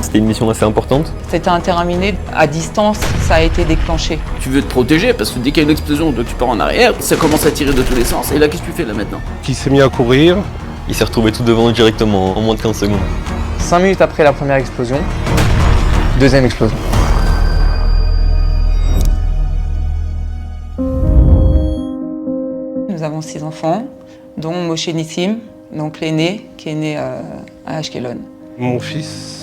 C'était une mission assez importante. C'était un terrain miné. À distance, ça a été déclenché. Tu veux te protéger parce que dès qu'il y a une explosion, donc tu pars en arrière, ça commence à tirer de tous les sens. Et là, qu'est-ce que tu fais là maintenant? Qui s'est mis à courir. Il s'est retrouvé tout devant directement en moins de 15 secondes. 5 minutes après la première explosion, deuxième explosion. Nous avons 6 enfants, dont Moshe Nissim, donc l'aîné, qui est né à Ashkelon. Mon fils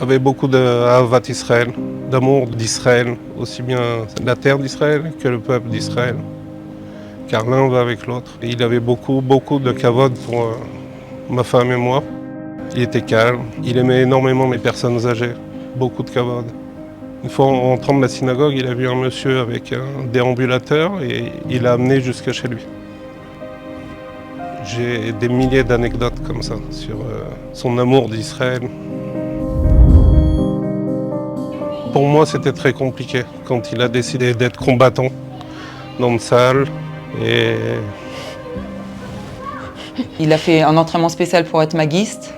avait beaucoup d'Ahavat Israël, d'amour d'Israël, aussi bien la terre d'Israël que le peuple d'Israël. Car l'un va avec l'autre. Et il avait beaucoup de kavod pour ma femme et moi. Il était calme, il aimait énormément les personnes âgées, beaucoup de kavod. Une fois en rentrant de la synagogue, il a vu un monsieur avec un déambulateur et il l'a amené jusque chez lui. J'ai des milliers d'anecdotes comme ça sur son amour d'Israël. Pour moi, c'était très compliqué quand il a décidé d'être combattant dans Tsahal. Et Il a fait un entraînement spécial pour être maguiste.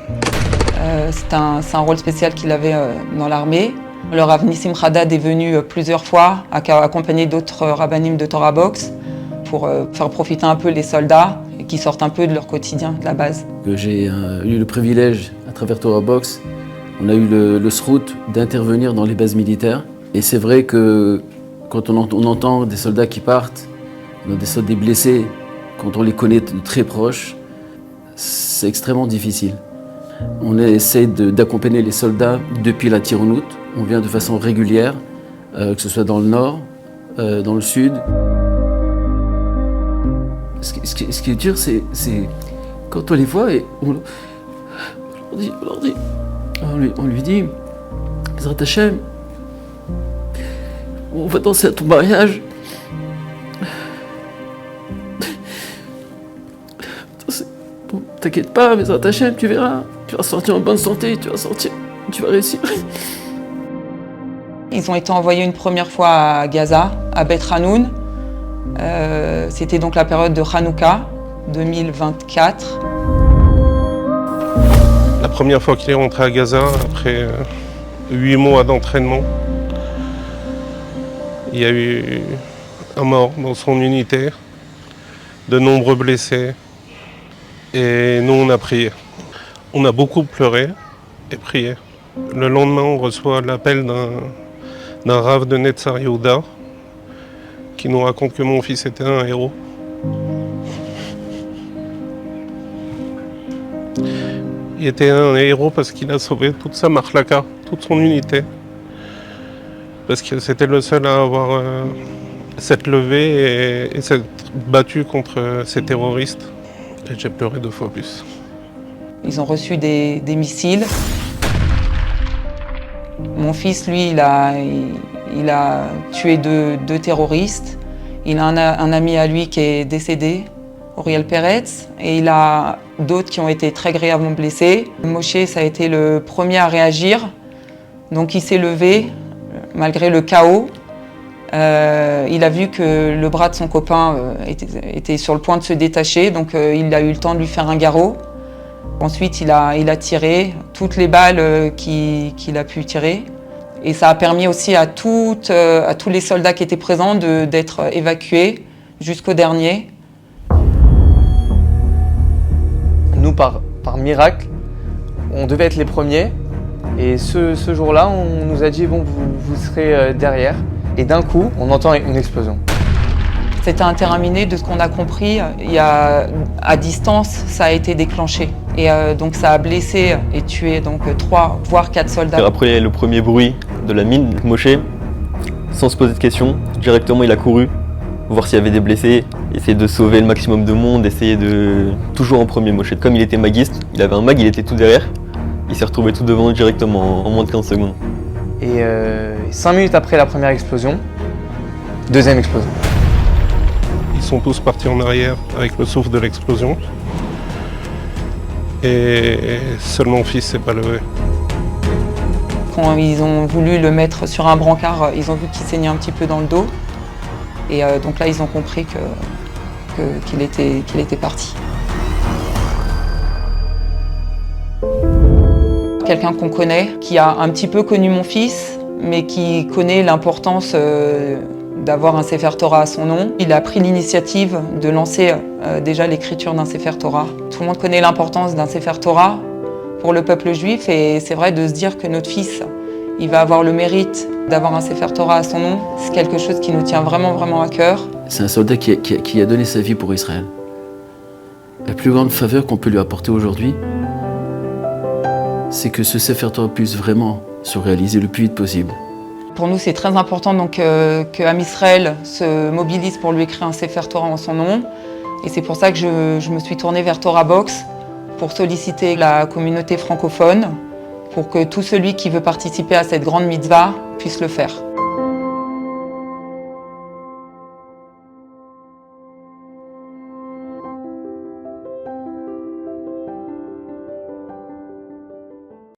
C'est un rôle spécial qu'il avait dans l'armée. Le Rav Nissim Haddad est venu plusieurs fois, accompagné d'autres rabbanim de Torah Box, pour faire profiter un peu les soldats et qui sortent un peu de leur quotidien, de la base. J'ai eu le privilège, à travers Torah Box, on a eu le srout d'intervenir dans les bases militaires. Et c'est vrai que quand on entend des soldats qui partent, des soldats blessés, quand on les connaît de très proches, c'est extrêmement difficile. On essaie d'accompagner les soldats depuis la Tironout. On vient de façon régulière, que ce soit dans le nord, dans le sud. Ce qui est dur, c'est quand on les voit et on lui dit, Bezrat Hashem, on va danser à ton mariage. Bon, t'inquiète pas, Bezrat Hashem, tu verras. Tu vas sortir en bonne santé, tu vas réussir. Ils ont été envoyés une première fois à Gaza, à Beth Hanoun. C'était donc la période de Hanouka, 2024. la première fois qu'il est rentré à Gaza, après 8 mois d'entraînement, il y a eu un mort dans son unité, de nombreux blessés. Et nous, on a prié. On a beaucoup pleuré et prié. Le lendemain, on reçoit l'appel d'un rave de Netzar Yehuda qui nous raconte que mon fils était un héros. Il était un héros parce qu'il a sauvé toute sa marlaka, toute son unité. Parce que c'était le seul à avoir s'être levé et s'être battu contre ces terroristes. Et j'ai pleuré 2 fois plus. Ils ont reçu des missiles. Mon fils, lui, il a tué deux terroristes. Il a un ami à lui qui est décédé, Auriel Peretz, et il a d'autres qui ont été très grièvement blessés. Moshe, ça a été le premier à réagir. Donc il s'est levé, malgré le chaos. Il a vu que le bras de son copain était sur le point de se détacher, donc il a eu le temps de lui faire un garrot. Ensuite, il a tiré toutes les balles qu'il a pu tirer. Et ça a permis aussi à tous les soldats qui étaient présents d'être évacués jusqu'au dernier. Nous, par miracle, on devait être les premiers. Et ce jour-là, on nous a dit, bon, vous serez derrière. Et d'un coup, on entend une explosion. C'était un terrain miné, de ce qu'on a compris. À distance, ça a été déclenché. Et donc ça a blessé et tué donc 3 voire 4 soldats. Après le premier bruit de la mine, Moshe, sans se poser de questions, directement il a couru, voir s'il y avait des blessés, essayer de sauver le maximum de monde, essayer de... Toujours en premier, Moshe. Comme il était maguiste, il avait un mag, il était tout derrière. Il s'est retrouvé tout devant directement en moins de 15 secondes. Et 5 minutes après la première explosion, deuxième explosion. Ils sont tous partis en arrière avec le souffle de l'explosion. Et seul mon fils s'est pas levé. Quand ils ont voulu le mettre sur un brancard, ils ont vu qu'il saignait un petit peu dans le dos. Et donc là, ils ont compris qu'il était parti. quelqu'un qu'on connaît, qui a un petit peu connu mon fils, mais qui connaît l'importance d'avoir un Sefer Torah à son nom. Il a pris l'initiative de lancer déjà l'écriture d'un Sefer Torah. Tout le monde connaît l'importance d'un Sefer Torah pour le peuple juif et c'est vrai de se dire que notre fils, il va avoir le mérite d'avoir un Sefer Torah à son nom. C'est quelque chose qui nous tient vraiment, vraiment à cœur. C'est un soldat qui a donné sa vie pour Israël. La plus grande faveur qu'on peut lui apporter aujourd'hui, c'est que ce Sefer Torah puisse vraiment se réaliser le plus vite possible. Pour nous, c'est très important donc, que Am Israël se mobilise pour lui écrire un Sefer Torah en son nom. Et c'est pour ça que je me suis tournée vers Torah Box pour solliciter la communauté francophone pour que tout celui qui veut participer à cette grande mitzvah puisse le faire.